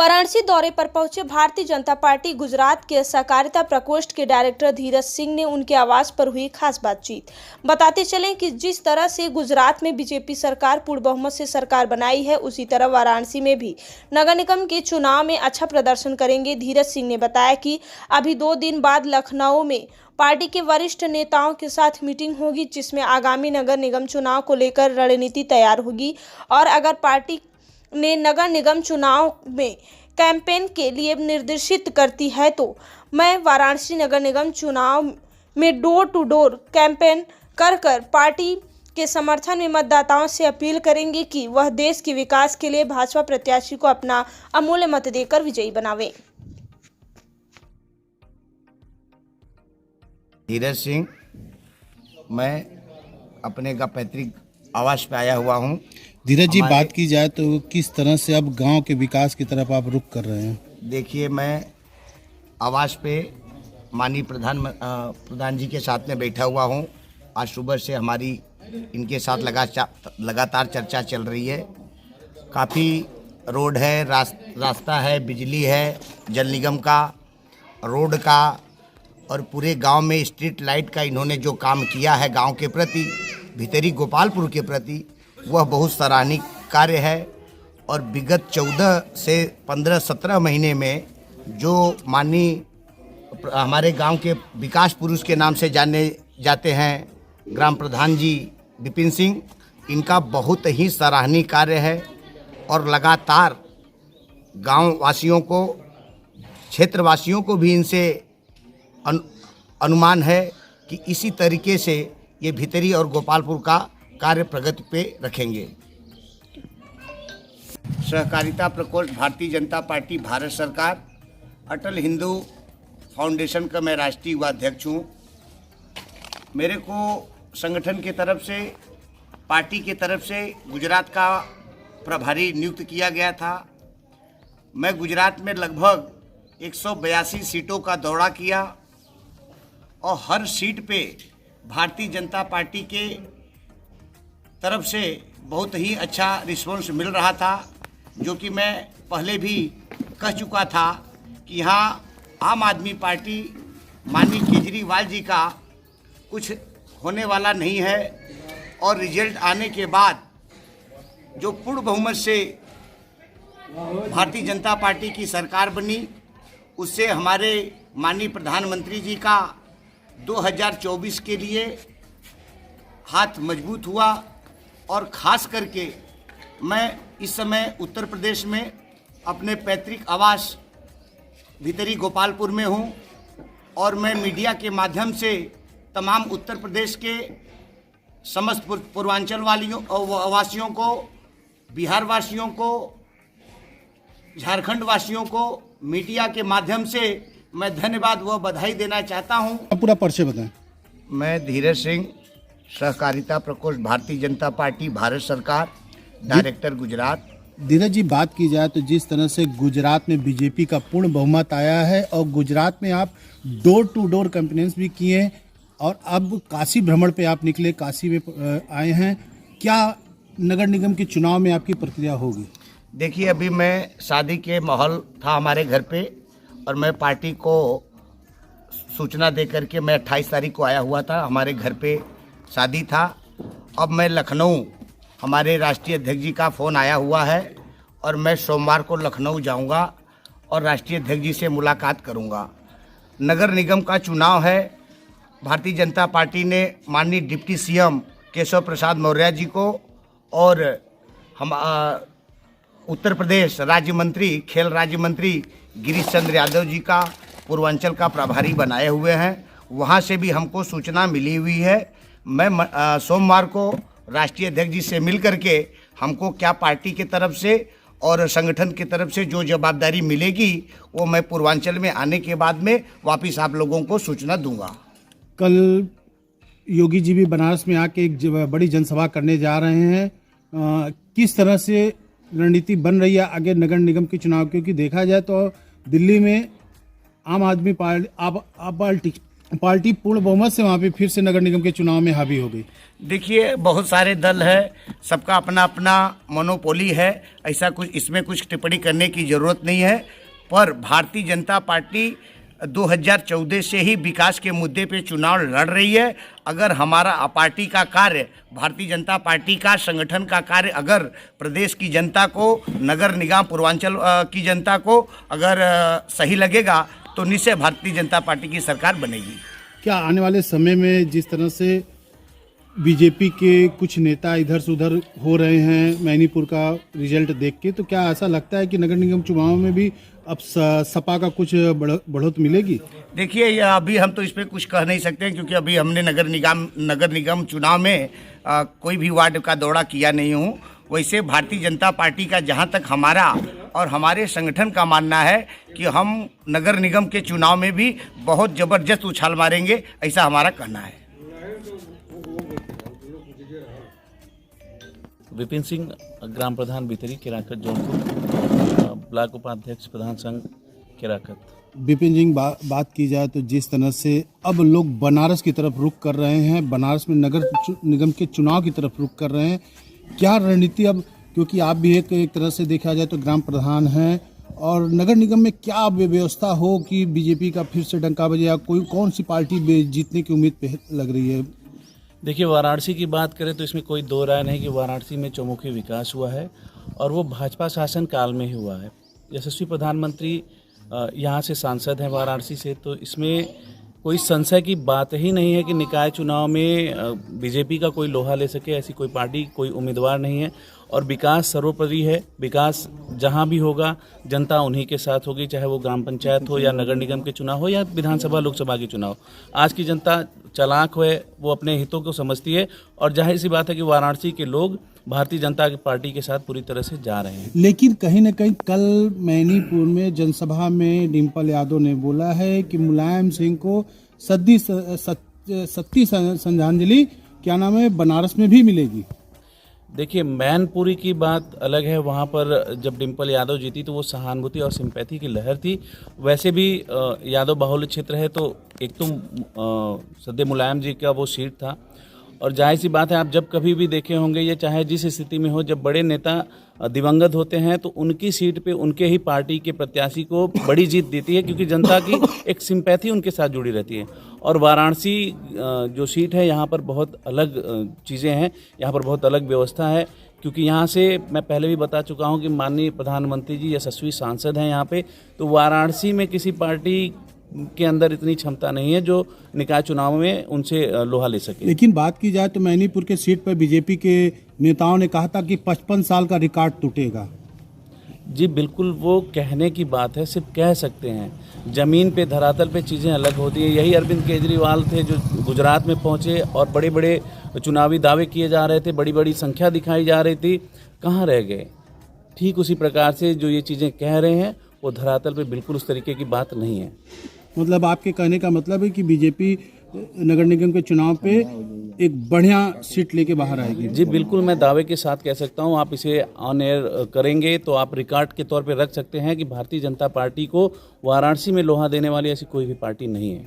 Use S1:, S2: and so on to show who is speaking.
S1: वाराणसी दौरे पर पहुंचे भारतीय जनता पार्टी गुजरात के सहकारिता प्रकोष्ठ के डायरेक्टर धीरज सिंह ने उनके आवास पर हुई खास बातचीत। बताते चलें कि जिस तरह से गुजरात में बीजेपी सरकार पूर्ण बहुमत से सरकार बनाई है, उसी तरह वाराणसी में भी नगर निगम के चुनाव में अच्छा प्रदर्शन करेंगे। धीरज सिंह ने बताया कि अभी 2 दिन बाद लखनऊ में पार्टी के वरिष्ठ नेताओं के साथ मीटिंग होगी, जिसमें आगामी नगर निगम चुनाव को लेकर रणनीति तैयार होगी और अगर पार्टी ने नगर निगम चुनाव में कैंपेन के लिए निर्देशित करती है तो मैं वाराणसी नगर निगम चुनाव में डोर टू डोर कैंपेन कर पार्टी के समर्थन में मतदाताओं से अपील करेंगे कि वह देश के विकास के लिए भाजपा प्रत्याशी को अपना अमूल्य मत देकर विजयी बनावे।
S2: धीरज सिंह, मैं अपने पैतृक आवास पे आया हुआ हूँ।
S3: धीरज जी, बात की जाए तो किस तरह से अब गांव के विकास की तरफ आप रुख कर रहे हैं? देखिए,
S2: मैं आवास पे माननीय प्रधान जी के साथ में बैठा हुआ हूँ। आज सुबह से हमारी इनके साथ लगातार चर्चा चल रही है। काफ़ी रोड है, रास्ता है, बिजली है, जल निगम का, रोड का और पूरे गांव में स्ट्रीट लाइट का इन्होंने जो काम किया है गांव के प्रति, भीतरी गोपालपुर के प्रति, वह बहुत सराहनीय कार्य है। और विगत 14 से 15-17 महीने में जो माननीय हमारे गांव के विकास पुरुष के नाम से जाने जाते हैं ग्राम प्रधान जी विपिन सिंह, इनका बहुत ही सराहनीय कार्य है। और लगातार गांव वासियों को, क्षेत्रवासियों को भी इनसे अनुमान है कि इसी तरीके से ये भीतरी और गोपालपुर का कार्य प्रगति पे रखेंगे। सहकारिता प्रकोष्ठ भारतीय जनता पार्टी भारत सरकार, अटल हिंदू फाउंडेशन का मैं राष्ट्रीय उपाध्यक्ष हूँ। मेरे को संगठन के तरफ से, पार्टी के तरफ से गुजरात का प्रभारी नियुक्त किया गया था। मैं गुजरात में लगभग 182 सीटों का दौरा किया और हर सीट पे भारतीय जनता पार्टी के तरफ से बहुत ही अच्छा रिस्पॉन्स मिल रहा था। जो कि मैं पहले भी कह चुका था कि यहाँ आम आदमी पार्टी माननीय केजरीवाल जी का कुछ होने वाला नहीं है। और रिजल्ट आने के बाद जो पूर्ण बहुमत से भारतीय जनता पार्टी की सरकार बनी, उससे हमारे माननीय प्रधानमंत्री जी का 2024 के लिए हाथ मजबूत हुआ। और ख़ास करके मैं इस समय उत्तर प्रदेश में अपने पैतृक आवास भीतरी गोपालपुर में हूँ और मैं मीडिया के माध्यम से तमाम उत्तर प्रदेश के समस्त पूर्वांचल वासियों को, बिहार वासियों को, झारखंड वासियों को मीडिया के माध्यम से मैं धन्यवाद व बधाई देना चाहता हूँ।
S3: पूरा परिचय बताएं।
S2: मैं धीरज सिंह, सहकारिता प्रकोष्ठ भारतीय जनता पार्टी भारत सरकार, डायरेक्टर गुजरात।
S3: धीरज जी, बात की जाए तो जिस तरह से गुजरात में बीजेपी का पूर्ण बहुमत आया है और गुजरात में आप डोर टू डोर कैंपेन्स भी किए और अब काशी भ्रमण पे आप निकले, काशी में आए हैं, क्या नगर निगम के चुनाव में आपकी प्रक्रिया होगी?
S2: देखिए, अभी मैं शादी के माहौल था हमारे घर पे और मैं पार्टी को सूचना दे करके मैं 28 तारीख को आया हुआ था। हमारे घर पे शादी था। अब मैं लखनऊ, हमारे राष्ट्रीय अध्यक्ष जी का फ़ोन आया हुआ है और मैं सोमवार को लखनऊ जाऊंगा और राष्ट्रीय अध्यक्ष जी से मुलाकात करूंगा। नगर निगम का चुनाव है। भारतीय जनता पार्टी ने माननीय डिप्टी सीएम केशव प्रसाद मौर्य जी को और हम उत्तर प्रदेश राज्य मंत्री, खेल राज्य मंत्री गिरीश चंद्र यादव जी का पूर्वांचल का प्रभारी बनाए हुए हैं। वहाँ से भी हमको सूचना मिली हुई है। मैं सोमवार को राष्ट्रीय अध्यक्ष जी से मिल करके हमको क्या पार्टी के तरफ से और संगठन की तरफ से जो जवाबदारी मिलेगी वो मैं पूर्वांचल में आने के बाद में वापस आप लोगों को सूचना दूंगा।
S3: कल योगी जी भी बनारस में आके एक बड़ी जनसभा करने जा रहे हैं। किस तरह से रणनीति बन रही है आगे नगर निगम के चुनाव? क्योंकि देखा जाए तो दिल्ली में आम आदमी पार्टी पार्टी पूर्ण बहुमत से वहाँ पे फिर से नगर निगम के चुनाव में हावी हो गई।
S2: देखिए, बहुत सारे दल है, सबका अपना अपना मोनोपोली है, ऐसा कुछ इसमें कुछ टिप्पणी करने की ज़रूरत नहीं है। पर भारतीय जनता पार्टी 2014 से ही विकास के मुद्दे पे चुनाव लड़ रही है। अगर हमारा पार्टी का कार्य, भारतीय जनता पार्टी का संगठन का कार्य अगर प्रदेश की जनता को, नगर निगम पूर्वांचल की जनता को अगर सही लगेगा तो निश्चय भारतीय जनता पार्टी की सरकार बनेगी।
S3: क्या आने वाले समय में जिस तरह से बीजेपी के कुछ नेता इधर से उधर हो रहे हैं मैनीपुर का रिजल्ट देख के, तो क्या ऐसा लगता है कि नगर निगम चुनाव में भी अब सपा का कुछ बढ़ोत मिलेगी?
S2: देखिए, ये अभी हम तो इस पर कुछ कह नहीं सकते क्योंकि अभी हमने नगर निगम चुनाव में कोई भी वार्ड का दौरा किया नहीं हूँ। वैसे भारतीय जनता पार्टी का जहाँ तक हमारा और हमारे संगठन का मानना है कि हम नगर निगम के चुनाव में भी बहुत ज़बरदस्त उछाल मारेंगे, ऐसा हमारा कहना है।
S4: विपिन सिंह, ग्राम प्रधान बितरी केराकत जौनपुर, ब्लॉक उपाध्यक्ष प्रधान संघ केराकत।
S3: विपिन जी, बात की जाए तो जिस तरह से अब लोग बनारस की तरफ रुख कर रहे हैं, बनारस में नगर निगम के चुनाव की तरफ रुख कर रहे हैं, क्या रणनीति अब, क्योंकि आप भी एक तरह से देखा जाए तो ग्राम प्रधान हैं, और नगर निगम में क्या व्यवस्था हो कि बीजेपी का फिर से डंका बजे या कोई कौन सी पार्टी जीतने की उम्मीद पे लग रही है?
S4: देखिए, वाराणसी की बात करें तो इसमें कोई दो राय नहीं कि वाराणसी में चौमुखी विकास हुआ है और वो भाजपा शासन काल में ही हुआ है। यशस्वी प्रधानमंत्री यहाँ से सांसद हैं वाराणसी से, तो इसमें कोई संशय की बात ही नहीं है कि निकाय चुनाव में बीजेपी का कोई लोहा ले सके, ऐसी कोई पार्टी, कोई उम्मीदवार नहीं है। और विकास सर्वोपरि है, विकास जहाँ भी होगा जनता उन्हीं के साथ होगी, चाहे वो ग्राम पंचायत हो या नगर निगम के चुनाव हो या विधानसभा लोकसभा के चुनाव। आज की जनता चालाक है, वो अपने हितों को समझती है और जाहिर सी बात है कि वाराणसी के लोग भारतीय जनता पार्टी के साथ पूरी तरह से जा रहे हैं।
S3: लेकिन कहीं न कहीं कल मैनीपुर में जनसभा में डिम्पल यादव ने बोला है कि मुलायम सिंह को सत्ती श्रद्धांजलि क्या नाम है बनारस में भी मिलेगी।
S4: देखिए, मैनपुरी की बात अलग है, वहाँ पर जब डिम्पल यादव जीती तो वो सहानुभूति और सिंपैथी की लहर थी। वैसे भी यादव बाहुल्य क्षेत्र है, तो एक तो सद्य मुलायम जी का वो सीट था और जाहिर सी बात है, आप जब कभी भी देखे होंगे, ये चाहे जिस स्थिति में हो, जब बड़े नेता दिवंगत होते हैं तो उनकी सीट पे उनके ही पार्टी के प्रत्याशी को बड़ी जीत देती है, क्योंकि जनता की एक सिंपैथी उनके साथ जुड़ी रहती है। और वाराणसी जो सीट है, यहाँ पर बहुत अलग चीज़ें हैं, यहाँ पर बहुत अलग व्यवस्था है, क्योंकि यहाँ से मैं पहले भी बता चुका हूँ कि माननीय प्रधानमंत्री जी यशस्वी सांसद हैं यहाँ पे, तो वाराणसी में किसी पार्टी के अंदर इतनी क्षमता नहीं है जो निकाय चुनाव में उनसे लोहा ले सके।
S3: लेकिन बात की जाए तो मैनीपुर के सीट पर बीजेपी के नेताओं ने कहा था कि 55 साल का रिकॉर्ड टूटेगा।
S4: जी बिल्कुल, वो कहने की बात है, सिर्फ कह सकते हैं, ज़मीन पे धरातल पे चीज़ें अलग होती हैं। यही अरविंद केजरीवाल थे जो गुजरात में पहुँचे और बड़े बड़े चुनावी दावे किए जा रहे थे, बड़ी बड़ी संख्या दिखाई जा रही थी, कहाँ रह गए? ठीक उसी प्रकार से जो ये चीज़ें कह रहे हैं वो धरातल पे बिल्कुल उस तरीके की बात नहीं है।
S3: मतलब आपके कहने का मतलब है कि बीजेपी नगर निगम के चुनाव पे एक बढ़िया सीट लेके बाहर आएगी।
S4: जी बिल्कुल, मैं दावे के साथ कह सकता हूँ, आप इसे ऑन एयर करेंगे तो आप रिकॉर्ड के तौर पे रख सकते हैं कि भारतीय जनता पार्टी को वाराणसी में लोहा देने वाली ऐसी कोई भी पार्टी नहीं है।